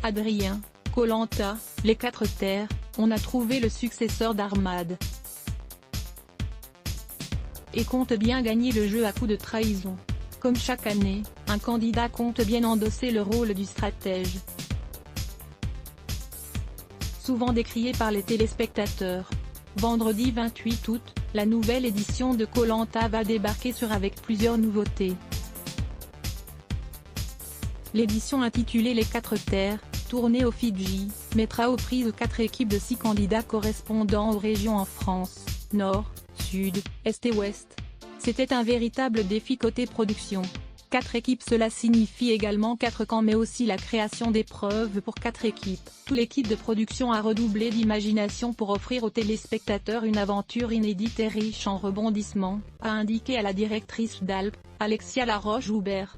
Adrien, Koh-Lanta, les 4 terres, on a trouvé le successeur d'Ahmad. Et compte bien gagner le jeu à coups de trahison. Comme chaque année, un candidat compte bien endosser le rôle du stratège. Souvent décrié par les téléspectateurs. Vendredi 28 août, la nouvelle édition de Koh-Lanta va débarquer avec plusieurs nouveautés. L'édition intitulée Les 4 terres, tournée aux Fidji, mettra aux prises 4 équipes de 6 candidats correspondant aux régions en France, Nord, Sud, Est et Ouest. C'était un véritable défi côté production. 4 équipes, cela signifie également 4 camps mais aussi la création d'épreuves pour 4 équipes. Toute l'équipe de production a redoublé d'imagination pour offrir aux téléspectateurs une aventure inédite et riche en rebondissements, a indiqué à la directrice d'Alpes, Alexia Laroche-Joubert.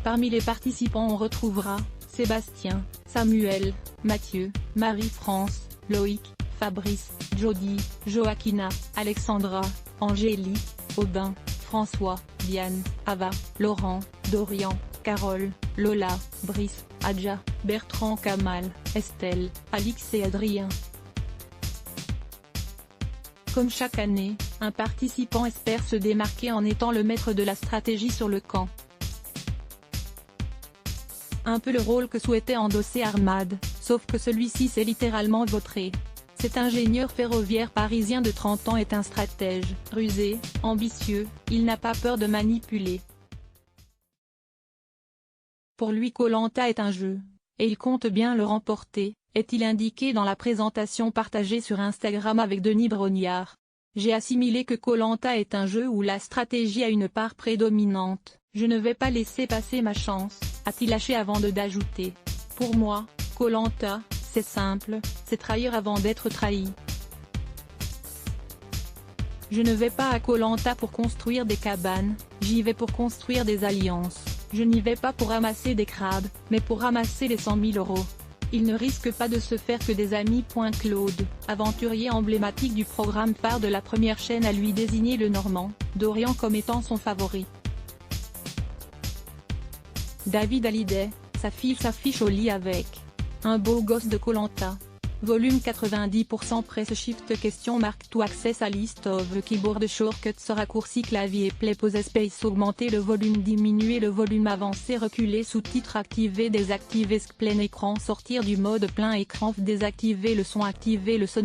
Parmi les participants on retrouvera Sébastien, Samuel, Mathieu, Marie-France, Loïc, Fabrice, Jody, Joaquina, Alexandra, Angélique, Aubin, François, Diane, Ava, Laurent, Dorian, Carole, Lola, Brice, Adja, Bertrand, Kamal, Estelle, Alix et Adrien. Comme chaque année, un participant espère se démarquer en étant le maître de la stratégie sur le camp. Un peu le rôle que souhaitait endosser Ahmad, sauf que celui-ci s'est littéralement vautré. Cet ingénieur ferroviaire parisien de 30 ans est un stratège, rusé, ambitieux, il n'a pas peur de manipuler. Pour lui Koh-Lanta est un jeu, et il compte bien le remporter, est-il indiqué dans la présentation partagée sur Instagram avec Denis Brognard. J'ai assimilé que Koh-Lanta est un jeu où la stratégie a une part prédominante, je ne vais pas laisser passer ma chance, a-t-il lâché avant d'ajouter. Pour moi, Koh-Lanta, c'est simple, c'est trahir avant d'être trahi. Je ne vais pas à Koh-Lanta pour construire des cabanes, j'y vais pour construire des alliances. Je n'y vais pas pour ramasser des crabes, mais pour ramasser les 100 000 €. Il ne risque pas de se faire que des amis. Claude, aventurier emblématique du programme phare de la première chaîne, a lui désigné le Normand, Dorian comme étant son favori. David Hallyday, sa fille s'affiche au lit avec un beau gosse de Koh-Lanta. Volume 90% Press Shift question marque to access a list of keyboard shortcuts raccourci clavier play pause space augmenter le volume diminuer le volume avancer reculer sous-titres activer désactiver plein écran sortir du mode plein écran désactiver le son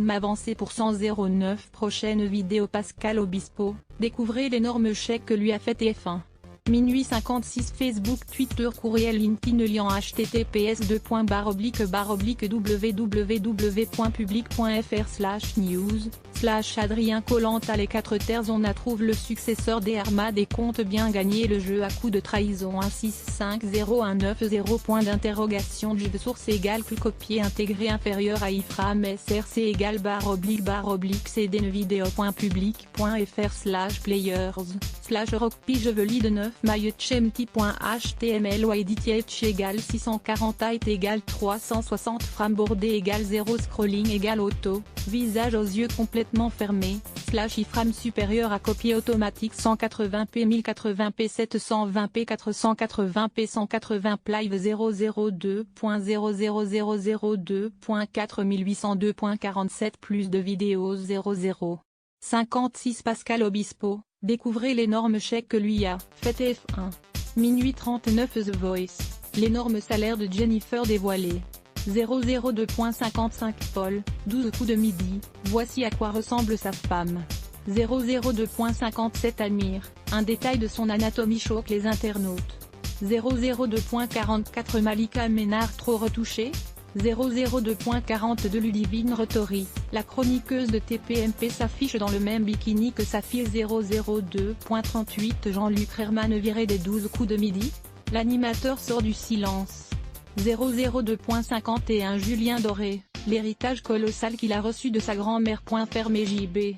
avancer pour 109 prochaine vidéo Pascal Obispo, découvrez l'énorme chèque que lui a fait TF1. Minuit 56 Facebook Twitter courriel LinkedIn lien https://www.public.fr/news/Adrien Koh-Lanta les 4 terres on a trouve le successeur d'Ahmad et compte bien gagner le jeu à coup de trahison 1650190 point d'interrogation Juve source égale copier intégré inférieur à iframe src égale //cdnvideo.public.fr/players/rockpigeveli de 9 maillotchempty.html ou editch égale 640 height égale 360 frame bordé égale 0 scrolling égale auto, visage aux yeux complètement fermés, /iframe supérieur à copier automatique 180p 1080p 720p 480p 180 live 002.00002.4802.47 plus de vidéos 00. 56 Pascal Obispo, découvrez l'énorme chèque que lui a fait TF1. Minuit 39 The Voice, l'énorme salaire de Jennifer dévoilé. 002.55 Paul, 12 coups de midi, voici à quoi ressemble sa femme. 002.57 Amir, un détail de son anatomie choque les internautes. 002.44 Malika Ménard trop retouchée. 002.42 Ludivine Rettori, la chroniqueuse de TPMP s'affiche dans le même bikini que sa fille. 002.38 Jean-Luc Herman viré des 12 coups de midi. L'animateur sort du silence. 002.51 Julien Doré, l'héritage colossal qu'il a reçu de sa grand-mère. Fermé JB.